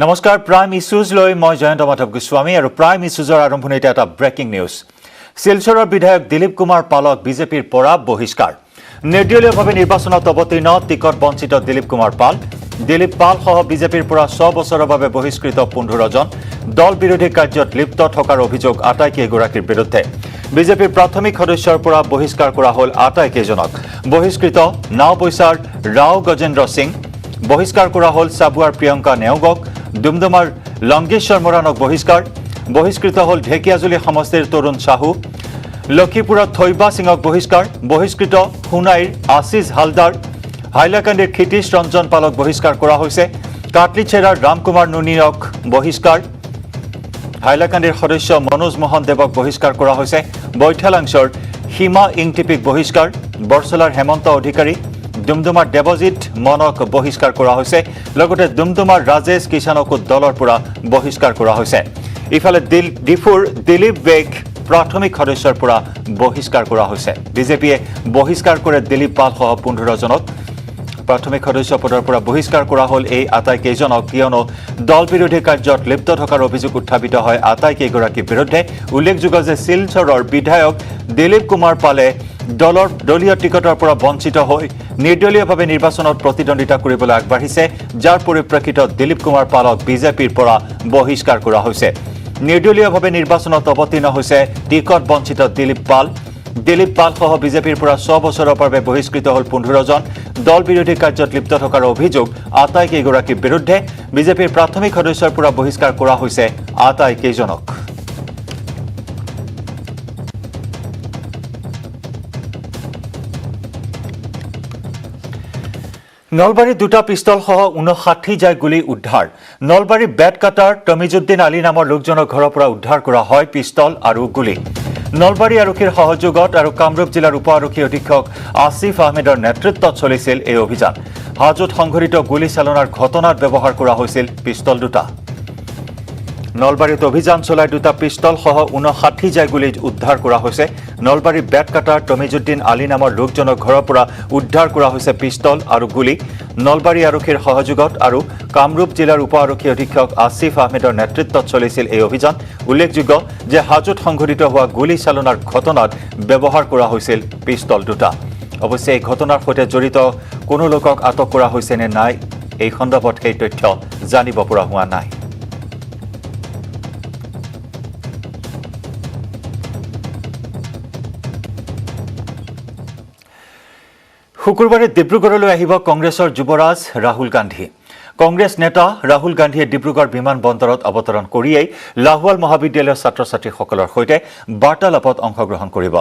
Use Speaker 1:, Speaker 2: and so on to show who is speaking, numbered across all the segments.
Speaker 1: নমস্কাৰ prime issues লৈ মই জয়ন্ত মাধৱ গোস্বামী আৰু প্ৰাইম ইস্যুজৰ আৰম্ভণিতে এটা ব্ৰেকিং নিউজ। শিলচৰৰ বিধায়ক দিলীপ কুমাৰ পালক বিজেপিৰ পৰা বহিষ্কাৰ। নিৰ্দলীয়ভাৱে নিৰ্বাচনত অৱতীৰ্ণ টিকট বঞ্চিত দিলীপ কুমাৰ পাল। দিলীপ পাল সহ বিজেপিৰ পৰা 6 বছৰৰ বাবে বহিষ্কৃত 15 জন। দল বিৰোধী কাৰ্যত লিপ্ত থকাৰ অভিযোগ আটাইকেইগৰাকীৰ বিৰুদ্ধে। বিজেপিৰ প্ৰাথমিক সদস্যৰ পৰা বহিষ্কাৰ কৰা হ'ল আটাইকেইজনক। বহিষ্কৃত নাওবৈচাৰ ৰাও গজেন্দ্ৰ সিং। বহিষ্কাৰ কৰা হ'ল চাবুৱাৰ প্ৰিয়ংকা নেওগক। ডুমডুমাৰ লংগেশ্বৰ মৰাণক বহিষ্কৃত হ'ল ঢেকিয়াজুলি সমষ্টিৰ তৰুণ চাহু। লক্ষীপুৰত থৈবা সিঙক বহিষ্কৃত সোণাইৰ আশিষ হালদাৰ। হাইলাকান্দিৰ ক্ষিতীশ ৰঞ্জন পালক বহিষ্কাৰ কৰা হৈছে। কাটলিচেৰাৰ ৰামকুমাৰ নুনিয়ক বহিষ্কাৰ। হাইলাকান্দিৰ সদস্য মনোজ মোহন দেৱক বহিষ্কাৰ কৰা হৈছে। বৈঠালাংছৰ সীমা ইংটিপিক বহিষ্কাৰ। বৰছলাৰ হেমন্ত অধিকাৰী। ডুমডুমাৰ দেৱজিৎ মনক বহিষ্কাৰ কৰা হৈছে। লগতে ডুমডুমাৰ ৰাজেশ কিষাণকো দলৰ পৰা বহিষ্কাৰ কৰা হৈছে। ইফালে ডিফুৰ দিলীপ বেগ প্ৰাথমিক সদস্যৰ পৰা বহিষ্কাৰ কৰা হৈছে। বিজেপিয়ে বহিষ্কাৰ কৰে দিলীপ পাল সহ 15 জনক। প্ৰাথমিক সদস্য পদৰ পৰা বহিষ্কাৰ কৰা হ'ল এই আটাইকেইজনক, কিয়নো দল বিৰোধী কাৰ্যত লিপ্ত থকাৰ অভিযোগ উত্থাপিত হয় আটাইকেইগৰাকীৰ বিৰুদ্ধে। উল্লেখযোগ্য যে শিলচৰৰ বিধায়ক দিলীপ কুমাৰ পালে দলীয় টিকটৰ পৰা বঞ্চিত হৈ নিৰ্দলীয়ভাৱে নিৰ্বাচনত প্ৰতিদ্বন্দ্বিতা কৰিবলৈ আগবাঢ়িছে, যাৰ পৰিপ্ৰেক্ষিতত দিলীপ কুমাৰ পালক বিজেপিৰ পৰা বহিষ্কাৰ কৰা হৈছে। নিৰ্দলীয়ভাৱে নিৰ্বাচনত অৱতীৰ্ণ হৈছে টিকট বঞ্চিত দিলীপ পাল সহ বিজেপিৰ পৰা 6 বছৰৰ বাবে বহিষ্কৃত হ'ল 15 জন। দল বিৰোধী কাৰ্যত লিপ্ত থকাৰ অভিযোগ আটাইকেইগৰাকীৰ বিৰুদ্ধে। বিজেপিৰ প্ৰাথমিক সদস্যৰ পৰা বহিষ্কাৰ কৰা হৈছে আটাইকেইজনক। নলবাৰীত 2টা পিষ্টল সহ 59 জাই গুলী উদ্ধাৰ। নলবাৰীৰ বেটকাটাৰ তমিজুদ্দিন আলী নামৰ লোকজনৰ ঘৰৰ পৰা উদ্ধাৰ কৰা হয় পিষ্টল আৰু গুলী। নলবাৰী আৰক্ষীৰ সহযোগত আৰু কামৰূপ জিলাৰ উপ আৰক্ষী অধীক্ষক আসিফ আহমেদৰ নেতৃত্বত চলিছিল এই অভিযান। হাজোত সংঘটিত গুলীচালনাৰ ঘটনাত ব্যৱহাৰ কৰা হৈছিল পিষ্টল 2টা। নলবাৰীত অভিযান চলাই 2টা পিষ্টল সহ 59 জাই গুলী উদ্ধাৰ কৰা হৈছে। নলবাৰীৰ বেটকাটাৰ তমিজুদ্দিন আলী নামৰ লোকজনৰ ঘৰৰ পৰা উদ্ধাৰ কৰা হৈছে পিষ্টল আৰু গুলী। নলবাৰী আৰক্ষীৰ সহযোগত আৰু কামৰূপ জিলাৰ উপ আৰক্ষী অধীক্ষক আসিফ আহমেদৰ নেতৃত্বত চলিছিল এই অভিযান। উল্লেখযোগ্য যে হাজোত সংঘটিত হোৱা গুলীচালনাৰ ঘটনাত ব্যৱহাৰ কৰা হৈছিল পিষ্টল 2টা। অৱশ্যে এই ঘটনাৰ সৈতে জড়িত কোনো লোকক আটক কৰা হৈছে নে নাই, এই সন্দৰ্ভত সেই তথ্য জানিব পৰা হোৱা নাই। শুকুৰবাৰে ডিব্ৰুগড়লৈ আহিব কংগ্ৰেছৰ যুৱৰাজ ৰাহুল গান্ধী। কংগ্ৰেছ নেতা ৰাহুল গান্ধীয়ে ডিব্ৰুগড় বিমান বন্দৰত অৱতৰণ কৰিয়েই লাহোৱাল মহাবিদ্যালয়ৰ ছাত্ৰ ছাত্ৰীসকলৰ সৈতে বাৰ্তালাপত অংশগ্ৰহণ কৰিব।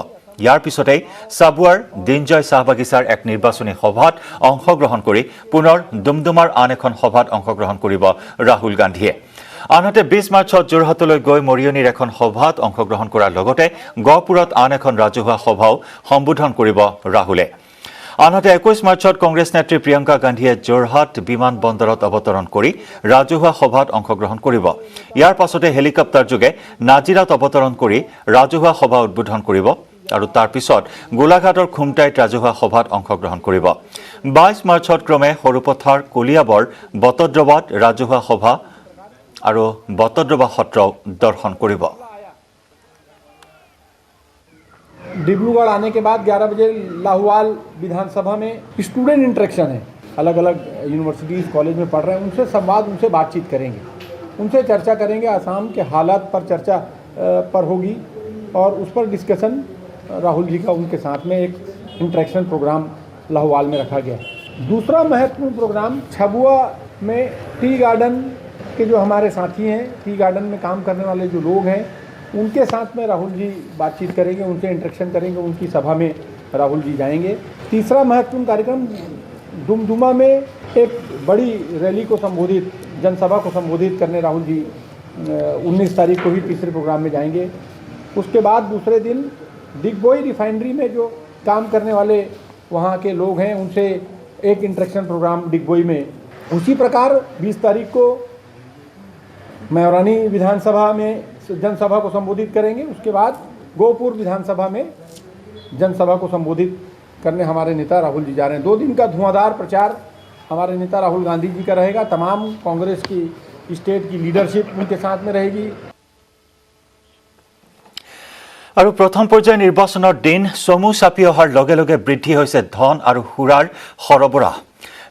Speaker 1: ইয়াৰ পিছতেই চাবুৱাৰ দিনজয় চাহ বাগিচাৰ এক নিৰ্বাচনী সভাত অংশগ্ৰহণ কৰি পুনৰ ডুমডুমাৰ আন এখন সভাত অংশগ্ৰহণ কৰিব ৰাহুল গান্ধীয়ে। আনহাতে 20 মাৰ্চত যোৰহাটলৈ গৈ মৰিয়নিৰ এখন সভাত অংশগ্ৰহণ কৰাৰ লগতে গহপুৰত আন এখন ৰাজহুৱা সভাও সম্বোধন কৰিব ৰাহুলে। আনহাতে 21 মাৰ্চত কংগ্ৰেছ নেত্ৰী প্ৰিয়ংকা গান্ধীয়ে যোৰহাট বিমান বন্দৰত অৱতৰণ কৰি ৰাজহুৱা সভাত অংশগ্ৰহণ কৰিব। ইয়াৰ পাছতে হেলিকপ্টাৰ যোগে নাজিৰাত অৱতৰণ কৰি ৰাজহুৱা সভা উদ্বোধন কৰিব আৰু তাৰ পিছত গোলাঘাটৰ খুমটাইত ৰাজহুৱা সভাত অংশগ্ৰহণ কৰিব। 22 মাৰ্চত ক্ৰমে সৰুপথাৰ, কলিয়াবৰ, বটদ্ৰৱাত ৰাজহুৱা সভা আৰু বটদ্ৰৱা সত্ৰ দৰ্শন কৰিব।
Speaker 2: डिब्रूगढ़ आने के बाद 11 बजे लाहौल विधानसभा में स्टूडेंट इंटरेक्शन है। अलग अलग यूनिवर्सिटीज़ कॉलेज में पढ़ रहे हैं, उनसे संवाद, उनसे बातचीत करेंगे, उनसे चर्चा करेंगे। आसाम के हालात पर चर्चा पर होगी और उस पर डिस्कशन राहुल जी का उनके साथ में एक इंटरेक्शन प्रोग्राम लाहौल में रखा गया। दूसरा महत्वपूर्ण प्रोग्राम छबुआ में टी गार्डन के जो हमारे साथी हैं, टी गार्डन में काम करने वाले जो लोग हैं, उनके साथ में राहुल जी बातचीत करेंगे, उनसे इंटरेक्शन करेंगे, उनकी सभा में राहुल जी जाएंगे। तीसरा महत्वपूर्ण कार्यक्रम डुमडुमा में एक बड़ी रैली को संबोधित, जनसभा को संबोधित करने राहुल जी 19 तारीख को ही तीसरे प्रोग्राम में जाएंगे। उसके बाद दूसरे दिन डिगबोई रिफाइनरी में जो काम करने वाले वहाँ के लोग हैं, उनसे एक इंटरेक्शन प्रोग्राम डिगबोई में। उसी प्रकार 20 तारीख को मयूरानी विधानसभा में जनसभा को संबोधित करेंगे। उसके बाद गोपुर विधानसभा में जनसभा को संबोधित करने हमारे नेता राहुल जी जा रहे हैं। 2 दिन का धुआंधार प्रचार हमारे नेता राहुल गांधी जी का रहेगा। तमाम कांग्रेस की स्टेट की लीडरशिप उनके साथ में रहेगी।
Speaker 1: আৰু প্ৰথম পৰ্যায়ৰ নিৰ্বাচনৰ দিন চমু চাপি অহাৰ লগে লগে বৃদ্ধি হৈছে ধন আৰু সুৰাৰ সৰবৰাহ।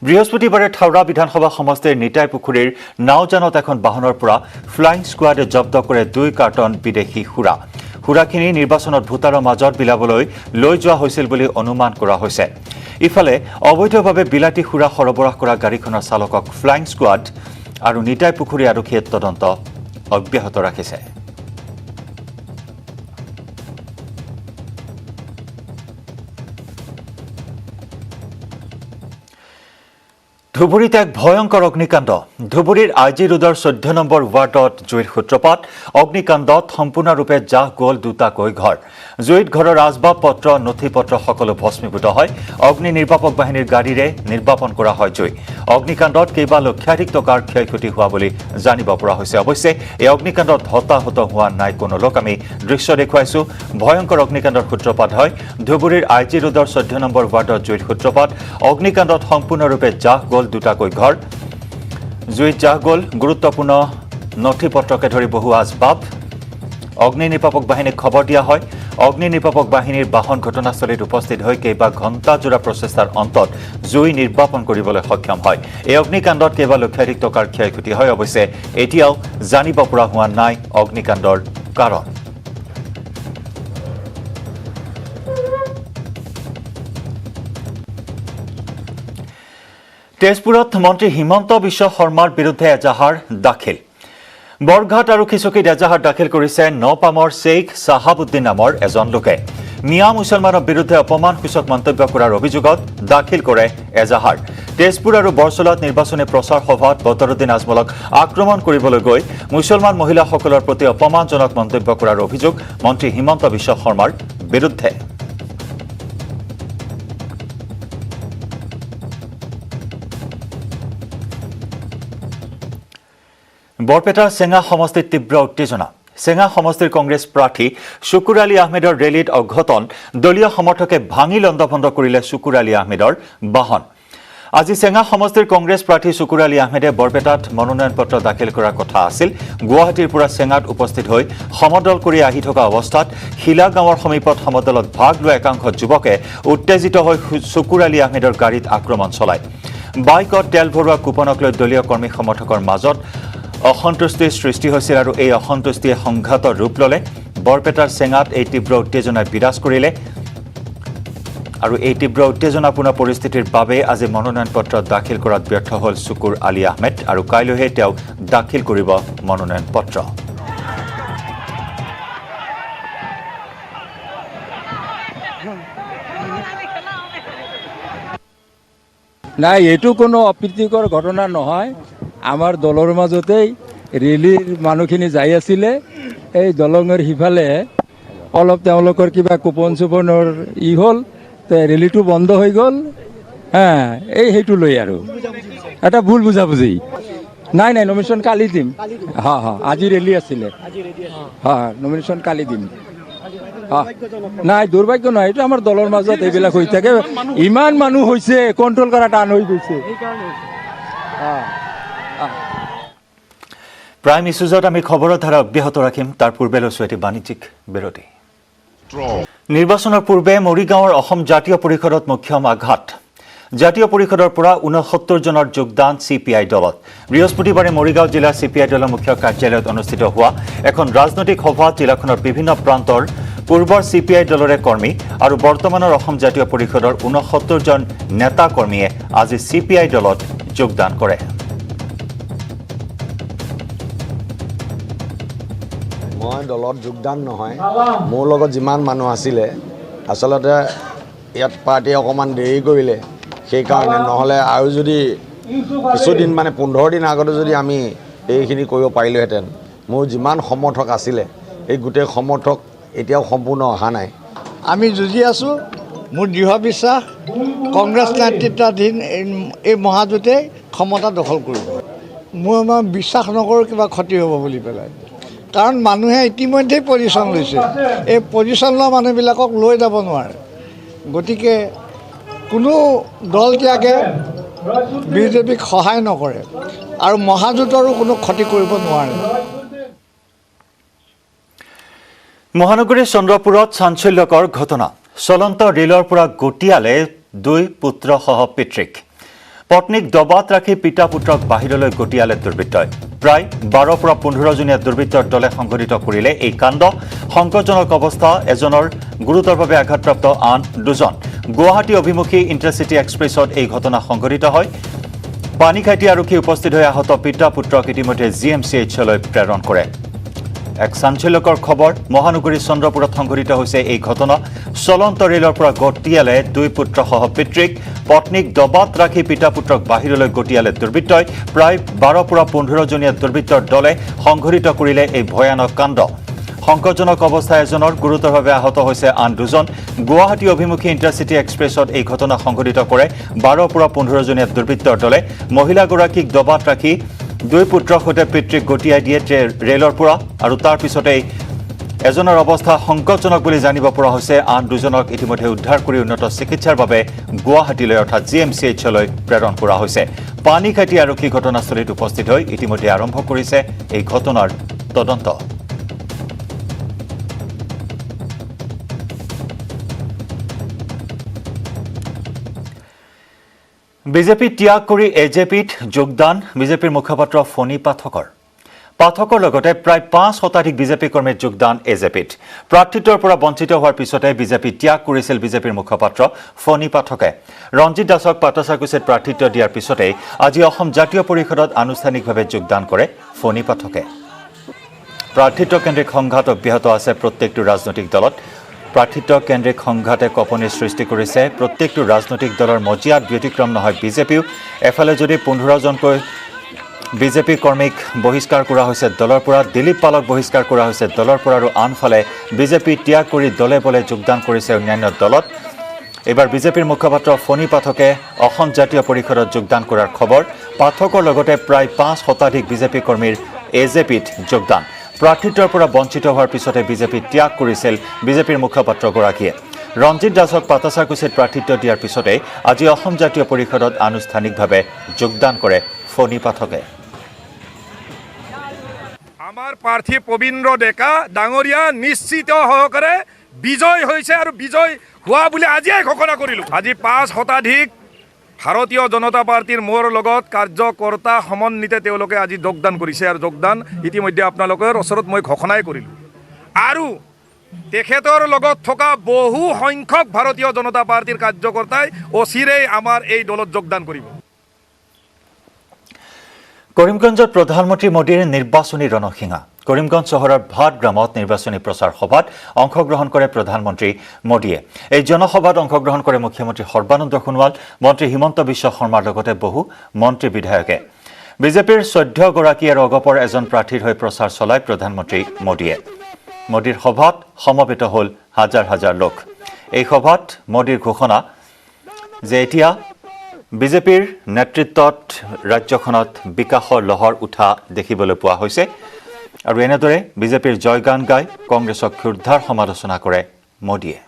Speaker 1: বৃহস্পতিবাৰে থাওৰা বিধানসভা সমষ্টিৰ নিতাই পুখুৰীৰ নাওজানত এখন বাহনৰ পৰা ফ্লাইং স্কোৱাডে জব্দ কৰে 2 কাৰ্টন বিদেশী সুৰা। সুৰাখিনি নিৰ্বাচনত ভোটাৰৰ মাজত বিলাবলৈ লৈ যোৱা হৈছিল বুলি অনুমান কৰা হৈছে। ইফালে অবৈধভাৱে বিলাতী সুৰা সৰবৰাহ কৰা গাড়ীখনৰ চালকক ফ্লাইং স্কোৱাড আৰু নিতাই পুখুৰী আৰক্ষীয়ে তদন্ত অব্যাহত ৰাখিছে। ধুবুৰীত এক ভয়ংকৰ অগ্নিকাণ্ড। ধুবুৰীৰ আইজি ৰোডৰ 14 নম্বৰ ৱাৰ্ডত জুইৰ সূত্ৰপাত। অগ্নিকাণ্ডত সম্পূৰ্ণৰূপে জাহ গ'ল দুটাকৈ ঘৰ। জুইত ঘৰৰ আচবাব পত্ৰ নথি পত্ৰ সকলো ভস্মীভূত হয়। অগ্নি নিৰ্বাপক বাহিনীৰ গাড়ীৰে নিৰ্বাপন কৰা হয় জুই। অগ্নিকাণ্ডত কেইবা লক্ষাধিক টকাৰ ক্ষয়ক্ষতি হোৱা বুলি জানিব পৰা হৈছে। অৱশ্যে এই অগ্নিকাণ্ডত হতাহত হোৱা নাই কোনো লোক। আমি দৃশ্য দেখুৱাইছো। ভয়ংকৰ অগ্নিকাণ্ডৰ সূত্ৰপাত হয় ধুবুৰীৰ আইজি ৰোডৰ 14 নম্বৰ ৱাৰ্ডত জুইৰ সূত্ৰপাত। অগ্নিকাণ্ডত সম্পূৰ্ণৰূপে জাহ গ'ল দুটাকৈ ঘৰ। জুইত জাহ গ'ল গুৰুত্বপূৰ্ণ নথি পত্ৰকে ধৰি বহু আচবাব। অগ্নি নিৰ্বাপক বাহিনীক খবৰ দিয়া হয়। অগ্নি নিৰ্বাপক বাহিনীৰ বাহন ঘটনাস্থলীত উপস্থিত হৈ কেইবা ঘণ্টাজোৰা প্ৰচেষ্টাৰ অন্তত জুই নিৰ্বাপন কৰিবলৈ সক্ষম হয়। এই অগ্নিকাণ্ডত কেইবা লক্ষাধিক টকাৰ ক্ষয়ক্ষতি হয়। অৱশ্যে এতিয়াও জানিব পৰা হোৱা নাই অগ্নিকাণ্ডৰ কাৰণ। তেজপুৰত মন্ত্ৰী হিমন্ত বিশ্ব শৰ্মাৰ বিৰুদ্ধে এজাহাৰ দাখিল। বৰঘাট আৰু খিচকীত এজাহাৰ দাখিল কৰিছে নপামৰ শ্বেইখ চাহাবুদ্দিন নামৰ এজন লোকে। মিয়া মুছলমানৰ বিৰুদ্ধে অপমানসূচক মন্তব্য কৰাৰ অভিযোগত দাখিল কৰে এজাহাৰ। তেজপুৰ আৰু বৰচলাত নিৰ্বাচনী প্ৰচাৰ সভাত বদৰুদ্দিন আজমলক আক্ৰমণ কৰিবলৈ গৈ মুছলমান মহিলাসকলৰ প্ৰতি অপমানজনক মন্তব্য কৰাৰ অভিযোগ মন্ত্ৰী হিমন্ত বিশ্ব শৰ্মাৰ বিৰুদ্ধে। বৰপেটাৰ চেঙা সমষ্টিত তীব্ৰ উত্তেজনা। চেঙা সমষ্টিৰ কংগ্ৰেছ প্ৰাৰ্থী শুকুৰ আলী আহমেদৰ ৰেলীত অঘটন। দলীয় সমৰ্থকে ভাঙি লণ্ডভণ্ড কৰিলে শুকুৰ আলী আহমেদৰ বাহন। আজি চেঙা সমষ্টিৰ কংগ্ৰেছ প্ৰাৰ্থী শুকুৰ আলী আহমেদে বৰপেটাত মনোনয়ন পত্ৰ দাখিল কৰাৰ কথা আছিল। গুৱাহাটীৰ পৰা চেঙাত উপস্থিত হৈ সমদল কৰি আহি থকা অৱস্থাত শিলা গাঁৱৰ সমীপত সমদলত ভাগ লোৱা একাংশ যুৱকে উত্তেজিত হৈ শুকুৰ আলী আহমেদৰ গাড়ীত আক্ৰমণ চলায়। বাইকত তেল ভৰোৱা কুপনক লৈ দলীয় কৰ্মী সমৰ্থকৰ মাজত অসন্তুষ্টিৰ সৃষ্টি হৈছিল আৰু এই অসন্তুষ্টিয়ে সংঘাতৰ ৰূপ ল'লে। বৰপেটাৰ চেঙাত এই তীব্ৰ উত্তেজনাই বিৰাজ কৰিলে আৰু এই তীব্ৰ উত্তেজনাপূৰ্ণ পৰিস্থিতিৰ বাবে আজি মনোনয়ন পত্ৰ দাখিল কৰাত ব্যৰ্থ হ'ল শুকুৰ আলী আহমেদ আৰু কাইলৈহে তেওঁ দাখিল কৰিব মনোনয়ন পত্ৰ।
Speaker 3: নাই, এইটো কোনো অপ্ৰীতিকৰ ঘটনা নহয়। আমাৰ দলৰ মাজতেই ৰেলীৰ মানুহখিনি যাই আছিলে। এই দলঙৰ সিফালে অলপ তেওঁলোকৰ কিবা কুপন চুপনৰ হ'ল, ৰেলীটো বন্ধ হৈ গ'ল। সেইটো লৈ আৰু এটা ভুল বুজাবুজি। নাই নমিনেশ্যন কালি দিম। আজি ৰেলী আছিলে। নমিনেশ্যন কালি দিম। নাই, দুৰ্ভাগ্য নহয়। এইটো আমাৰ দলৰ মাজত এইবিলাক হৈ থাকে। ইমান মানুহ হৈছে, কণ্ট্ৰল কৰা টান হৈ গৈছে।
Speaker 1: প্ৰাইম ইছ্যুজত আমি খবৰৰ ধাৰা অব্যাহত ৰাখিম। তাৰ পূৰ্বে লৈছো এটি বাণিজ্যিক বিৰতি। নিৰ্বাচনৰ পূৰ্বে মৰিগাঁৱৰ অসম জাতীয় পৰিষদত মুখ্যম আঘাত। জাতীয় পৰিষদৰ পৰা 69 জনৰ যোগদান CPI দলত। বৃহস্পতিবাৰে মৰিগাঁও জিলাৰ CPI দলৰ মুখ্য কাৰ্যালয়ত অনুষ্ঠিত হোৱা এখন ৰাজনৈতিক সভাত জিলাখনৰ বিভিন্ন প্ৰান্তৰ পূৰ্বৰ CPI দলৰে কৰ্মী আৰু বৰ্তমানৰ অসম জাতীয় পৰিষদৰ 69 জন নেতা কৰ্মীয়ে আজি CPI দলত যোগদান কৰে।
Speaker 4: মই দলত যোগদান নহয়, মোৰ লগত যিমান মানুহ আছিলে আচলতে ইয়াত পাৰ্টীয়ে অকণমান দেৰি কৰিলে, সেইকাৰণে। নহ'লে আৰু যদি কিছুদিন 15 দিন আগতে যদি আমি এইখিনি কৰিব পাৰিলোহেঁতেন, মোৰ যিমান সমৰ্থক আছিলে এই গোটেই সমৰ্থক এতিয়াও সম্পূৰ্ণ অহা নাই।
Speaker 5: আমি যুঁজি আছোঁ। মোৰ দৃঢ় বিশ্বাস কংগ্ৰেছ নেতৃত্বাধীন এই মহাজোঁটে ক্ষমতা দখল কৰিব। মই বিশ্বাস নকৰোঁ কিবা ক্ষতি হ'ব বুলি পেলাই, কাৰণ মানুহে ইতিমধ্যেই পজিশ্যন লৈছে। এই পজিশ্যন লোৱা মানুহবিলাকক লৈ যাব নোৱাৰে। গতিকে কোনো দল ত্যাগে বিজেপিক সহায় নকৰে আৰু মহাজোঁটৰো কোনো ক্ষতি কৰিব নোৱাৰে।
Speaker 1: মহানগৰীৰ চন্দ্ৰপুৰত চাঞ্চল্যকৰ ঘটনা। চলন্ত ৰেলৰ পৰা গটিয়ালে 2 পুত্ৰসহ পিতৃক। পত্নীক দবাত ৰাখি পিতা পুত্ৰক বাহিৰলৈ গটিয়ালে দুৰ্বৃত্তই। প্ৰায় 12 পৰা 15জনীয়া দুৰ্বৃত্তৰ দলে সংঘটিত কৰিলে এই কাণ্ড। সংকটজনক অৱস্থা, এজনৰ গুৰুতৰভাৱে আঘাতপ্ৰাপ্ত, আন 2জন। গুৱাহাটী অভিমুখী ইণ্টাৰচিটি এক্সপ্ৰেছত এই ঘটনা সংঘটিত হয়। পানীখাইটি আৰক্ষী উপস্থিত হৈ আহত পিতা পুত্ৰক ইতিমধ্যে GMCHলৈ প্ৰেৰণ কৰে। এক চাঞ্চল্যকৰ খবৰ। মহানগৰীৰ চন্দ্ৰপুৰত সংঘটিত হৈছে এই ঘটনা। চলন্ত ৰেলৰ পৰা গটিয়ালে 2 পুত্ৰসহ পিতৃক। পত্নীক দবাত ৰাখি পিতা পুত্ৰক বাহিৰলৈ গটিয়ালে দুৰ্বৃত্তই। প্ৰায় 12 পৰা 15জনীয়া দুৰ্বৃত্তৰ দলে সংঘটিত কৰিলে এই ভয়ানক কাণ্ড। সংকটজনক অৱস্থা, এজনৰ গুৰুতৰভাৱে আহত হৈছে, আন 2জন। গুৱাহাটী অভিমুখী ইণ্টাৰচিটি এক্সপ্ৰেছত এই ঘটনা সংঘটিত কৰে। 12 পৰা 15জনীয়া দুৰ্বৃত্তৰ দলে মহিলাগৰাকীক দবাত ৰাখি 2 পুত্ৰৰ সৈতে পিতৃক গটিয়াই দিয়ে ৰেলৰ পৰা, আৰু তাৰ পিছতেই এজনৰ অৱস্থা সংকটজনক বুলি জানিব পৰা হৈছে। আন 2জনক ইতিমধ্যে উদ্ধাৰ কৰি উন্নত চিকিৎসাৰ বাবে গুৱাহাটীলৈ অৰ্থাৎ GMCHলৈ প্ৰেৰণ কৰা হৈছে। পানীখাইটি আৰক্ষী ঘটনাস্থলীত উপস্থিত হৈ ইতিমধ্যে আৰম্ভ কৰিছে এই ঘটনাৰ তদন্ত। বিজেপি ত্যাগ কৰি AJPত যোগদান বিজেপিৰ মুখপাত্ৰ ফণী পাঠকৰ লগতে প্ৰায় 5 শতাধিক বিজেপি কৰ্মীৰ যোগদান AJPত। প্ৰাৰ্থিত্বৰ পৰা বঞ্চিত হোৱাৰ পিছতে বিজেপি ত্যাগ কৰিছিল বিজেপিৰ মুখপাত্ৰ ফণী পাঠকে। ৰঞ্জিত দাসক পাটাচাকুচিত প্ৰাৰ্থিত্ব দিয়াৰ পিছতেই আজি অসম জাতীয় পৰিষদত আনুষ্ঠানিকভাৱে যোগদান কৰে ফণী পাঠকে। প্ৰাৰ্থিত্ব কেন্দ্ৰিক সংঘাত অব্যাহত আছে প্ৰত্যেকটো ৰাজনৈতিক দলত। প্ৰাৰ্থিত্ব কেন্দ্ৰিক সংঘাতে কঁপনিৰ সৃষ্টি কৰিছে প্ৰত্যেকটো ৰাজনৈতিক দলৰ মজিয়াত ব্যতিক্ৰম নহয় বিজেপিও। এফালে যদি 15জনকৈ বিজেপি কৰ্মীক বহিষ্কাৰ কৰা হৈছে দলৰ পৰা, দিলীপ পালক বহিষ্কাৰ কৰা হৈছে দলৰ পৰা, আৰু আনফালে বিজেপি ত্যাগ কৰি দলে বলে যোগদান কৰিছে অন্যান্য দলত। এইবাৰ বিজেপিৰ মুখপাত্ৰ ফণী পাঠকে অসম জাতীয় পৰিষদত যোগদান কৰাৰ খবৰ। পাঠকৰ লগতে প্ৰায় 5 শতাধিক বিজেপি কৰ্মীৰ AJPত যোগদান। প্ৰাৰ্থিত্বৰ পৰা বঞ্চিত হোৱাৰ পিছতে বিজেপি ত্যাগ কৰিছিল বিজেপিৰ মুখপাত্ৰগৰাকীয়ে। ৰঞ্জিত দাসক পাটাচাকুচিত প্ৰাৰ্থিত্ব দিয়াৰ পিছতে আজি অসম জাতীয় পৰিষদত আনুষ্ঠানিকভাৱে যোগদান কৰে ফণী পাঠকে।
Speaker 6: আমাৰ প্ৰাৰ্থী পবিন্দ্ৰ ডেকা ডাঙৰীয়া নিশ্চিত সহকাৰে বিজয় হৈছে আৰু বিজয় হোৱা বুলি আজিয়ে ঘোষণা কৰিলোঁ। আজি 5 শতাধিক ভাৰতীয় জনতা পাৰ্টীৰ মোৰ লগত কাৰ্যকৰ্তা সমন্বিতে তেওঁলোকে আজি যোগদান কৰিছে, আৰু যোগদান ইতিমধ্যে আপোনালোকৰ ওচৰত মই ঘোষণাই কৰিলোঁ। আৰু তেখেতৰ লগত থকা বহু সংখ্যক ভাৰতীয় জনতা পাৰ্টীৰ কাৰ্যকৰ্তাই অচিৰেই আমাৰ এই দলত যোগদান কৰিব।
Speaker 1: কৰিমগঞ্জত প্ৰধানমন্ত্ৰী মোদীৰ নিৰ্বাচনী ৰণসিঙা। কৰিমগঞ্জ চহৰৰ ভাটগ্ৰামত নিৰ্বাচনী প্ৰচাৰ সভাত অংশগ্ৰহণ কৰে প্ৰধানমন্ত্ৰী মোদীয়ে। এই জনসভাত অংশগ্ৰহণ কৰে মুখ্যমন্ত্ৰী সৰ্বানন্দ সোণোৱাল, মন্ত্ৰী হিমন্ত বিশ্ব শৰ্মাৰ লগতে বহু মন্ত্ৰী বিধায়কে। বিজেপিৰ 14 গৰাকী আৰু অগপৰ এজন প্ৰাৰ্থীৰ হৈ প্ৰচাৰ চলায় প্ৰধানমন্ত্ৰী মোদীয়ে। মোদীৰ সভাত সমবেত হ'ল হাজাৰ হাজাৰ লোক। এই সভাত মোদীৰ ঘোষণা যে এতিয়া বিজেপিৰ নেতৃত্বত ৰাজ্যখনত বিকাশৰ লহৰ উঠা দেখিবলৈ পোৱা হৈছে, আৰু এনেদৰে বিজেপিৰ জয়গান গাই কংগ্ৰেছক ক্ষুদ্ধাৰ সমালোচনা কৰে মোদীয়ে।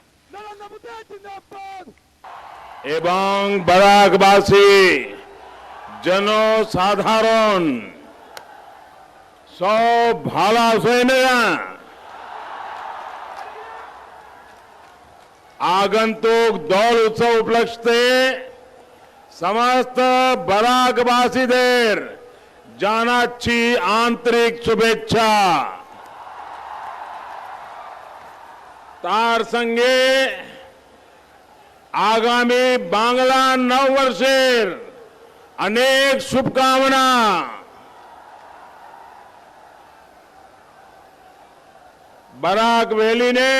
Speaker 7: এবং বরাকবাসী জনসাধারণ সব ভালো আছে না? আগন্তুক দল উৎসব উপলক্ষে সমস্ত বরাকবাসীদের জানাচ্ছি আন্তরিক শুভেচ্ছা। তার সঙ্গে আগামী বাংলা নববর্ষের অনেক শুভকামনা। बराक वैली ने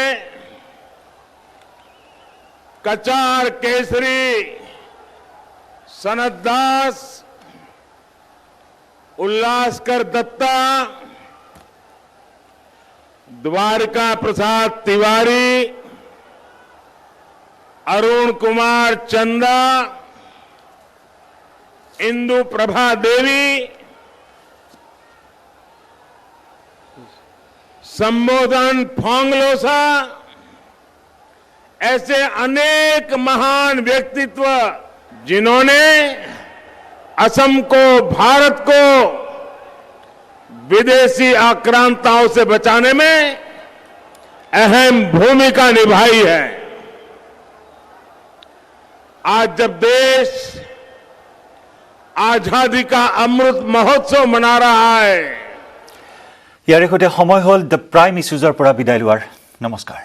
Speaker 7: कचार केसरी, सनत दास, उल्लासकर दत्ता, द्वारका प्रसाद तिवारी, अरुण कुमार चंदा, इंदु प्रभा देवी, संबोधन फोंगलोसा, ऐसे अनेक महान व्यक्तित्व जिन्होंने असम को, भारत को विदेशी आक्रांताओं से बचाने में अहम भूमिका निभाई है। आज जब देश आजादी का अमृत महोत्सव मना रहा है,
Speaker 1: ইয়াৰে সৈতে সময় হ'ল দ্য প্ৰাইম ইছ্যুজৰ পৰা বিদায় লোৱাৰ। নমস্কাৰ।